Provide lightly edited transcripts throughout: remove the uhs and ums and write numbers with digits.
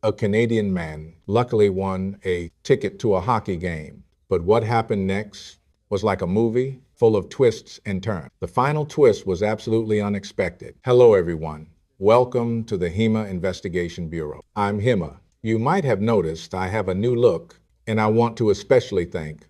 a Canadian man luckily won a ticket to a hockey game. But what happened next was like a movie full of twists and turns. The final twist was absolutely unexpected. Hello, everyone. Welcome to the HEMA Investigation Bureau. I'm HEMA. You might have noticed I have a new look, and I want to especially thank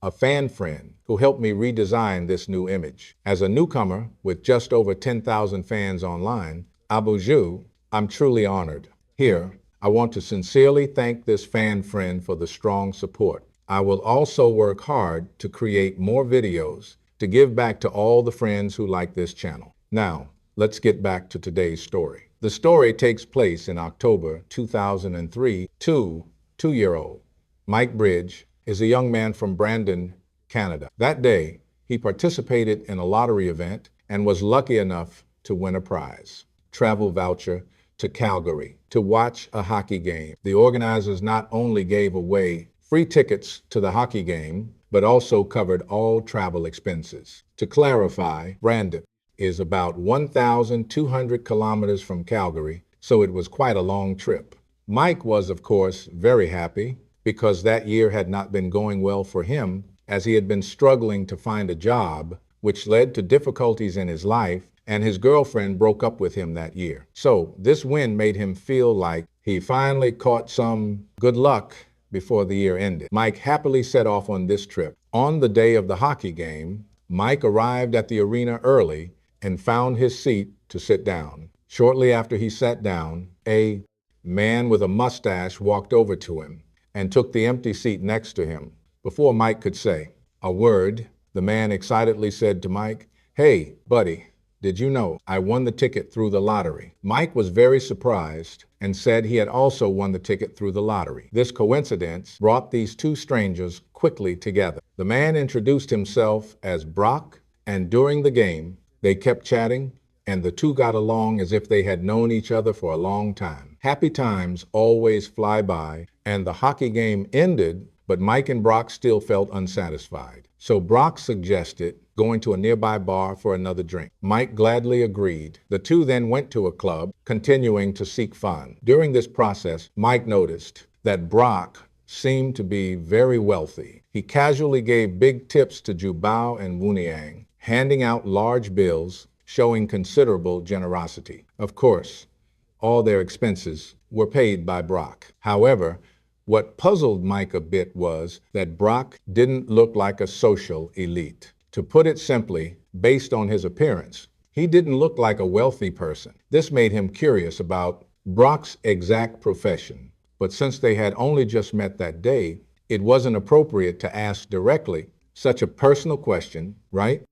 a fan friend who helped me redesign this new image. As a newcomer with just over 10,000 fans online, Abuju, I'm truly honored. Here, I want to sincerely thank this fan friend for the strong support. I will also work hard to create more videos to give back to all the friends who like this channel. Now, let's get back to today's story. The story takes place in October 2003. Two-year-old Mike Bridge is a young man from Brandon, Canada. That day, he participated in a lottery event and was lucky enough to win a prize. Travel voucher to Calgary to watch a hockey game. The organizers not only gave away free tickets to the hockey game, but also covered all travel expenses. To clarify, Brandon is about 1,200 kilometers from Calgary, so it was quite a long trip. Mike was, of course, very happy because that year had not been going well for him, as he had been struggling to find a job, which led to difficulties in his life, and his girlfriend broke up with him that year. So this win made him feel like he finally caught some good luck before the year ended. Mike happily set off on this trip. On the day of the hockey game, Mike arrived at the arena early and found his seat to sit down. Shortly after he sat down, a man with a mustache walked over to him and took the empty seat next to him. Before Mike could say a word, the man excitedly said to Mike, "Hey, buddy, did you know I won the ticket through the lottery?" Mike was very surprised and said he had also won the ticket through the lottery. This coincidence brought these two strangers quickly together. The man introduced himself as Brock, and during the game, they kept chatting, and the two got along as if they had known each other for a long time. Happy times always fly by, and the hockey game ended, but Mike and Brock still felt unsatisfied. So Brock suggested going to a nearby bar for another drink. Mike gladly agreed. The two then went to a club, continuing to seek fun. During this process, Mike noticed that Brock seemed to be very wealthy. He casually gave big tips to Jubao and Wuniang, handing out large bills, showing considerable generosity. Of course, all their expenses were paid by Brock. However, what puzzled Mike a bit was that Brock didn't look like a social elite. To put it simply, based on his appearance, he didn't look like a wealthy person. This made him curious about Brock's exact profession. But since they had only just met that day, it wasn't appropriate to ask directly such a personal question, right?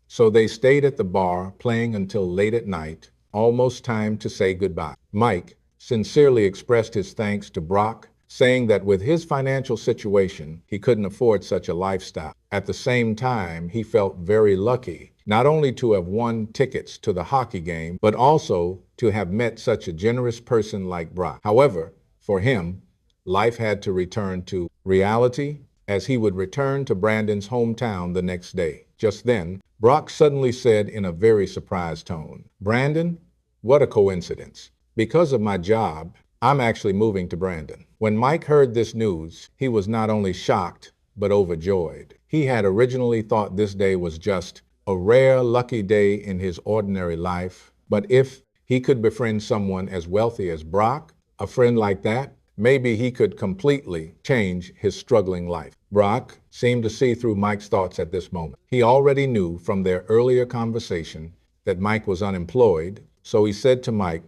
So they stayed at the bar, playing until late at night, almost time to say goodbye. Mike sincerely expressed his thanks to Brock, saying that with his financial situation, he couldn't afford such a lifestyle. At the same time, he felt very lucky, not only to have won tickets to the hockey game, but also to have met such a generous person like Brock. However, for him, life had to return to reality, as he would return to Brandon's hometown the next day. Just then, Brock suddenly said in a very surprised tone, "Brandon, what a coincidence. Because of my job, I'm actually moving to Brandon." When Mike heard this news, he was not only shocked, but overjoyed. He had originally thought this day was just a rare, lucky day in his ordinary life. But if he could befriend someone as wealthy as Brock, a friend like that, maybe he could completely change his struggling life. Brock seemed to see through Mike's thoughts at this moment. He already knew from their earlier conversation that Mike was unemployed, so he said to Mike,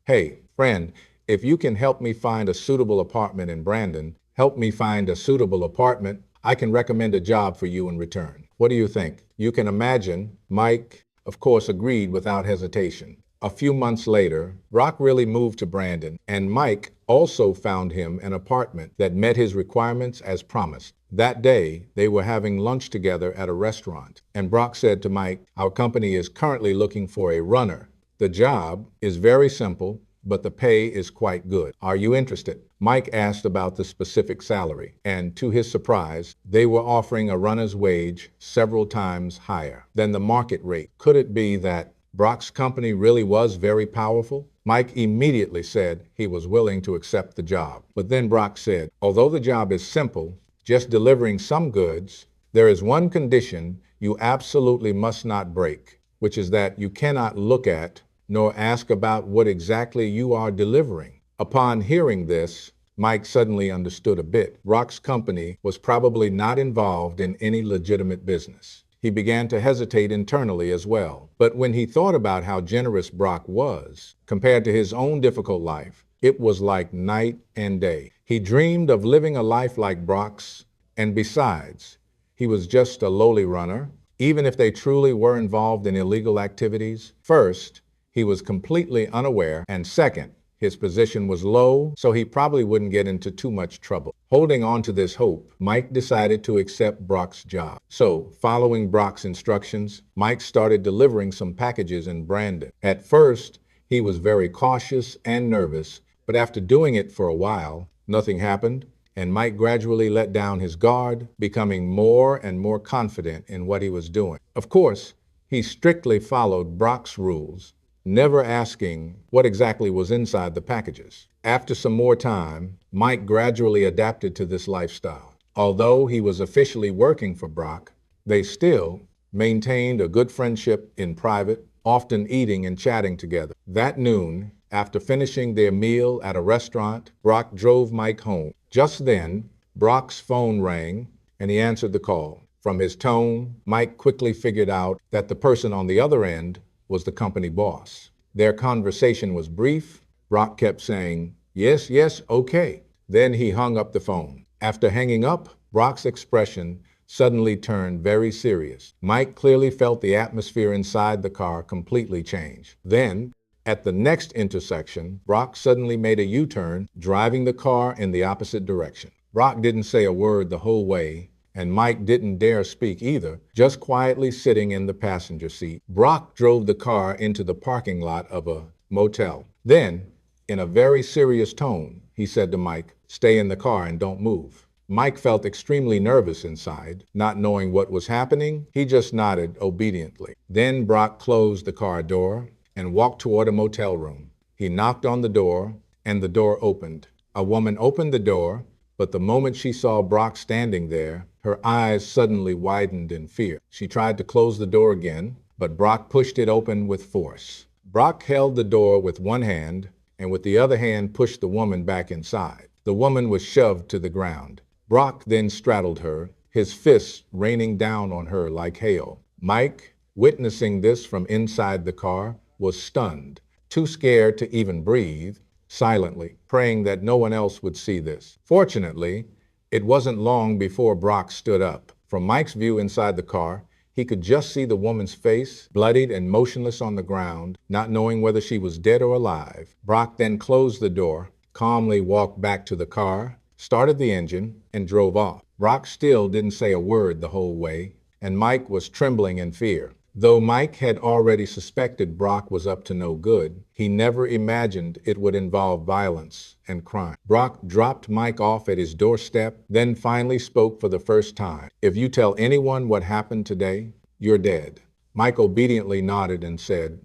"Hey, friend, if you can help me find a suitable apartment in Brandon, help me find a suitable apartment, I can recommend a job for you in return. What do you think?" You can imagine, Mike, of course, agreed without hesitation. A few months later, Brock really moved to Brandon, and Mike also found him an apartment that met his requirements as promised. That day, they were having lunch together at a restaurant, and Brock said to Mike, "Our company is currently looking for a runner. The job is very simple, but the pay is quite good. Are you interested?" Mike asked about the specific salary, and to his surprise, they were offering a runner's wage several times higher than the market rate. Could it be that Brock's company really was very powerful? Mike immediately said he was willing to accept the job. But then Brock said, although the job is simple, just delivering some goods, there is one condition you absolutely must not break, which is that you cannot look at nor ask about what exactly you are delivering. Upon hearing this, Mike suddenly understood a bit. Brock's company was probably not involved in any legitimate business. He began to hesitate internally as well. But when he thought about how generous Brock was, compared to his own difficult life, it was like night and day. He dreamed of living a life like Brock's, and besides, he was just a lowly runner. Even if they truly were involved in illegal activities, first, he was completely unaware, and second, his position was low, so he probably wouldn't get into too much trouble. Holding on to this hope, Mike decided to accept Brock's job. So, following Brock's instructions, Mike started delivering some packages in Brandon. At first, he was very cautious and nervous, but after doing it for a while, nothing happened, and Mike gradually let down his guard, becoming more and more confident in what he was doing. Of course, he strictly followed Brock's rules, never asking what exactly was inside the packages. After some more time, Mike gradually adapted to this lifestyle. Although he was officially working for Brock, they still maintained a good friendship in private, often eating and chatting together. That noon, after finishing their meal at a restaurant, Brock drove Mike home. Just then, Brock's phone rang, and he answered the call. From his tone, Mike quickly figured out that the person on the other end was the company boss. Their conversation was brief. Brock kept saying, yes, yes, okay. Then he hung up the phone. After hanging up, Brock's expression suddenly turned very serious. Mike clearly felt the atmosphere inside the car completely change. Then, at the next intersection, Brock suddenly made a U-turn, driving the car in the opposite direction. Brock didn't say a word the whole way, and Mike didn't dare speak either, just quietly sitting in the passenger seat. Brock drove the car into the parking lot of a motel. Then, in a very serious tone, he said to Mike, stay in the car and don't move. Mike felt extremely nervous inside, not knowing what was happening. He just nodded obediently. Then Brock closed the car door and walked toward a motel room. He knocked on the door, and the door opened. A woman opened the door, but the moment she saw Brock standing there, her eyes suddenly widened in fear. She tried to close the door again, but Brock pushed it open with force. Brock held the door with one hand, and with the other hand pushed the woman back inside. The woman was shoved to the ground. Brock then straddled her, his fists raining down on her like hail. Mike, witnessing this from inside the car, was stunned, too scared to even breathe, silently, praying that no one else would see this. Fortunately, it wasn't long before Brock stood up. From Mike's view inside the car, he could just see the woman's face, bloodied and motionless on the ground, not knowing whether she was dead or alive. Brock then closed the door, calmly walked back to the car, started the engine, and drove off. Brock still didn't say a word the whole way, and Mike was trembling in fear. Though Mike had already suspected Brock was up to no good, he never imagined it would involve violence and crime. Brock dropped Mike off at his doorstep, then finally spoke for the first time. If you tell anyone what happened today, you're dead. Mike obediently nodded and said,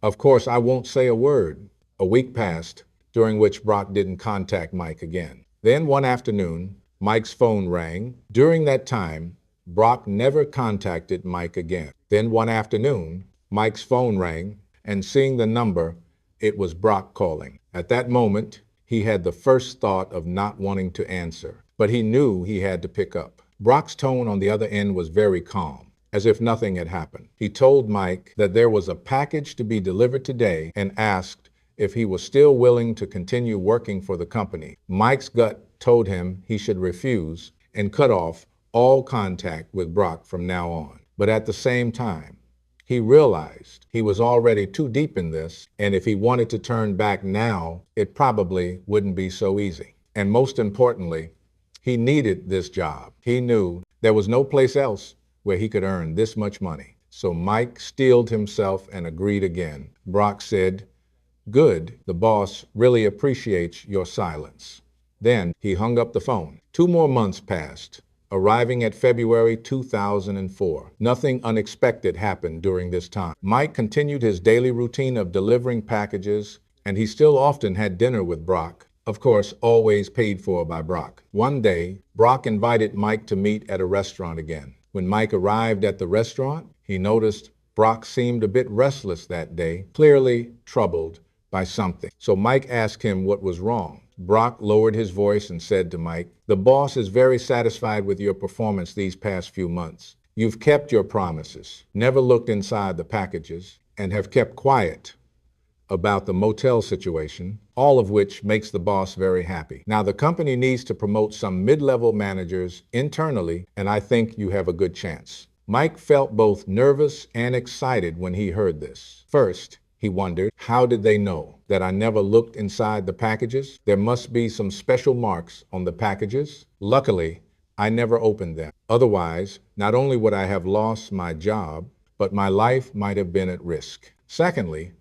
of course, I won't say a word. A week passed, during which Brock didn't contact Mike again. Then one afternoon, Mike's phone rang. During that time, Brock never contacted Mike again. Then one afternoon, Mike's phone rang, and seeing the number, it was Brock calling. At that moment, he had the first thought of not wanting to answer, but he knew he had to pick up. Brock's tone on the other end was very calm, as if nothing had happened. He told Mike that there was a package to be delivered today and asked if he was still willing to continue working for the company. Mike's gut told him he should refuse and cut off all contact with Brock from now on. But at the same time, he realized he was already too deep in this, and if he wanted to turn back now, it probably wouldn't be so easy. And most importantly, he needed this job. He knew there was no place else where he could earn this much money. So Mike steeled himself and agreed again. Brock said, good, the boss really appreciates your silence. Then he hung up the phone. 2 more months passed. Arriving at February 2004, nothing unexpected happened during this time. Mike continued his daily routine of delivering packages and he still often had dinner with Brock. Of course, always paid for by Brock. One day, Brock invited Mike to meet at a restaurant again. When Mike arrived at the restaurant, he noticed Brock seemed a bit restless that day, clearly troubled by something. So Mike asked him what was wrong. Brock lowered his voice and said to Mike, "The boss is very satisfied with your performance these past few months. You've kept your promises, never looked inside the packages, and have kept quiet about the motel situation, all of which makes the boss very happy. Now, the company needs to promote some mid-level managers internally, and I think you have a good chance." Mike felt both nervous and excited when he heard this. First, he wondered, how did they know that I never looked inside the packages? There must be some special marks on the packages. Luckily, I never opened them. Otherwise, not only would I have lost my job, but my life might have been at risk. Secondly,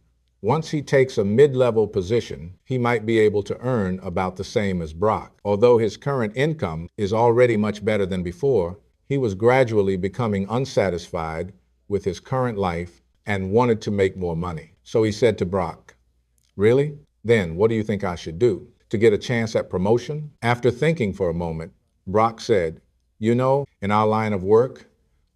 once he takes a mid-level position, he might be able to earn about the same as Brock. Although his current income is already much better than before, he was gradually becoming unsatisfied with his current life and wanted to make more money. So he said to Brock, "Really? Then what do you think I should do to get a chance at promotion?" After thinking for a moment, Brock said, "You know, in our line of work,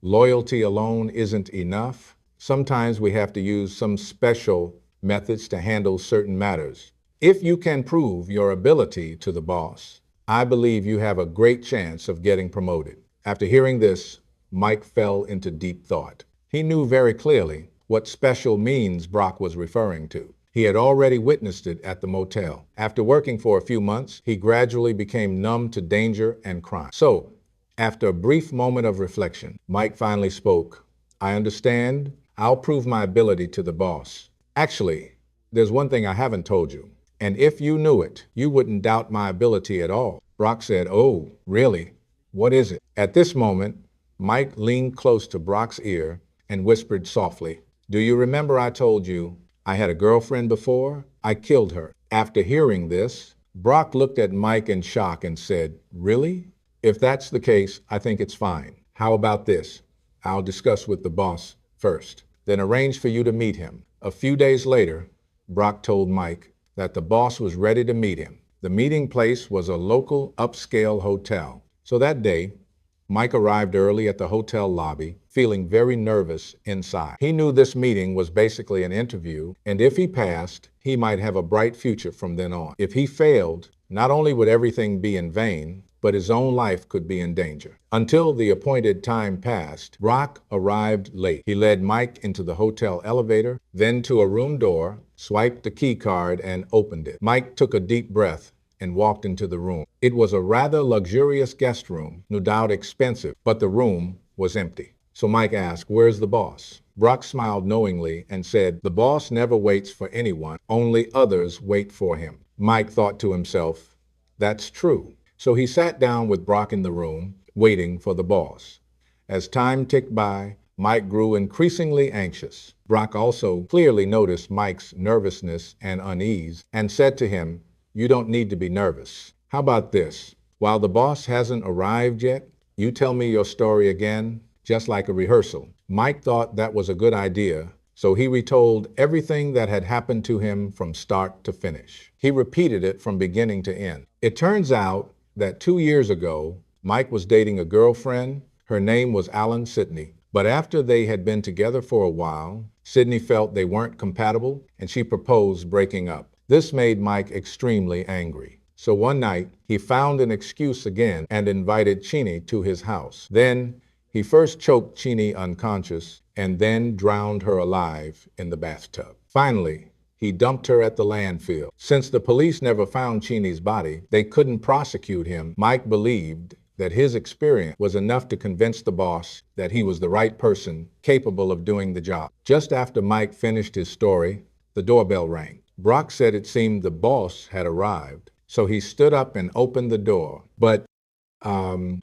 loyalty alone isn't enough. Sometimes we have to use some special methods to handle certain matters. If you can prove your ability to the boss, I believe you have a great chance of getting promoted." After hearing this, Mike fell into deep thought. He knew very clearly what special means Brock was referring to. He had already witnessed it at the motel. After working for a few months, he gradually became numb to danger and crime. So, after a brief moment of reflection, Mike finally spoke. "I understand. I'll prove my ability to the boss. Actually, there's one thing I haven't told you, and if you knew it, you wouldn't doubt my ability at all." Brock said, "Oh, really? What is it?" At this moment, Mike leaned close to Brock's ear and whispered softly, "Do you remember I told you I had a girlfriend before? I killed her." After hearing this, Brock looked at Mike in shock and said, "Really? If that's the case, I think it's fine. How about this? I'll discuss with the boss first, then arrange for you to meet him." A few days later, Brock told Mike that the boss was ready to meet him. The meeting place was a local upscale hotel. So that day, Mike arrived early at the hotel lobby, feeling very nervous inside. He knew this meeting was basically an interview, and if he passed, he might have a bright future from then on. If he failed, not only would everything be in vain, but his own life could be in danger. Until the appointed time passed, Brock arrived late. He led Mike into the hotel elevator, then to a room door, swiped the key card, and opened it. Mike took a deep breath and walked into the room. It was a rather luxurious guest room, no doubt expensive, but the room was empty. So Mike asked, "Where's the boss?" Brock smiled knowingly and said, "The boss never waits for anyone, only others wait for him." Mike thought to himself, "That's true." So he sat down with Brock in the room, waiting for the boss. As time ticked by, Mike grew increasingly anxious. Brock also clearly noticed Mike's nervousness and unease and said to him, "You don't need to be nervous. How about this? While the boss hasn't arrived yet, you tell me your story again, just like a rehearsal." Mike thought that was a good idea, so he retold everything that had happened to him from start to finish. He repeated it from beginning to end. It turns out that 2 years ago, Mike was dating a girlfriend. Her name was Alan Sidney. But after they had been together for a while, Sidney felt they weren't compatible and she proposed breaking up. This made Mike extremely angry. So one night, he found an excuse again and invited Chini to his house. Then, he first choked Chini unconscious and then drowned her alive in the bathtub. Finally, he dumped her at the landfill. Since the police never found Chini's body, they couldn't prosecute him. Mike believed that his experience was enough to convince the boss that he was the right person capable of doing the job. Just after Mike finished his story, the doorbell rang. Brock said it seemed the boss had arrived, so he stood up and opened the door. But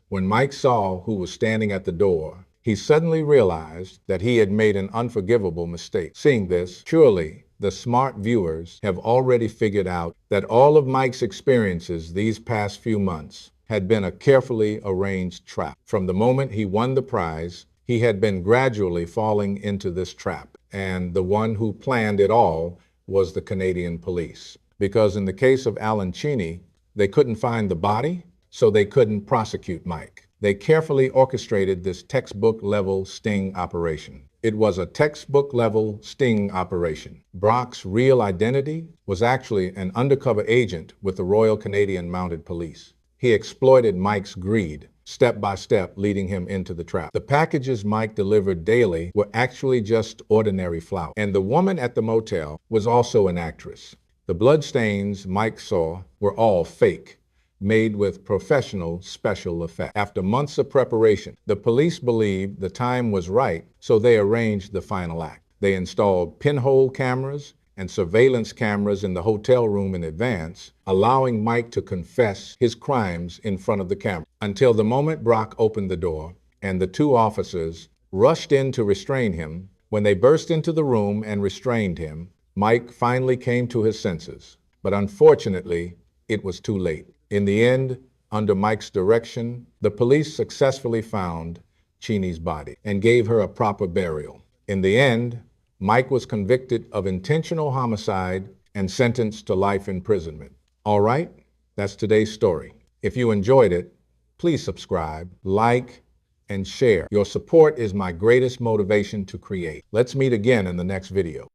when Mike saw who was standing at the door, he suddenly realized that he had made an unforgivable mistake. Seeing this, surely the smart viewers have already figured out that all of Mike's experiences these past few months had been a carefully arranged trap. From the moment he won the prize, he had been gradually falling into this trap, and the one who planned it all was the Canadian police. Because in the case of Alan Cheney, they couldn't find the body, so they couldn't prosecute Mike. They carefully orchestrated this textbook-level sting operation. It was a textbook-level sting operation. Brock's real identity was actually an undercover agent with the Royal Canadian Mounted Police. He exploited Mike's greed, step by step, leading him into the trap. The packages Mike delivered daily were actually just ordinary flour. And the woman at the motel was also an actress. The bloodstains Mike saw were all fake, made with professional special effects. After months of preparation, the police believed the time was right, so they arranged the final act. They installed pinhole cameras and surveillance cameras in the hotel room in advance, allowing Mike to confess his crimes in front of the camera. Until the moment Brock opened the door and the two officers rushed in to restrain him. When they burst into the room and restrained him, Mike finally came to his senses. But unfortunately, it was too late. In the end, under Mike's direction, the police successfully found Cheney's body and gave her a proper burial. In the end, Mike was convicted of intentional homicide and sentenced to life imprisonment. All right, that's today's story. If you enjoyed it, please subscribe, like, and share. Your support is my greatest motivation to create. Let's meet again in the next video.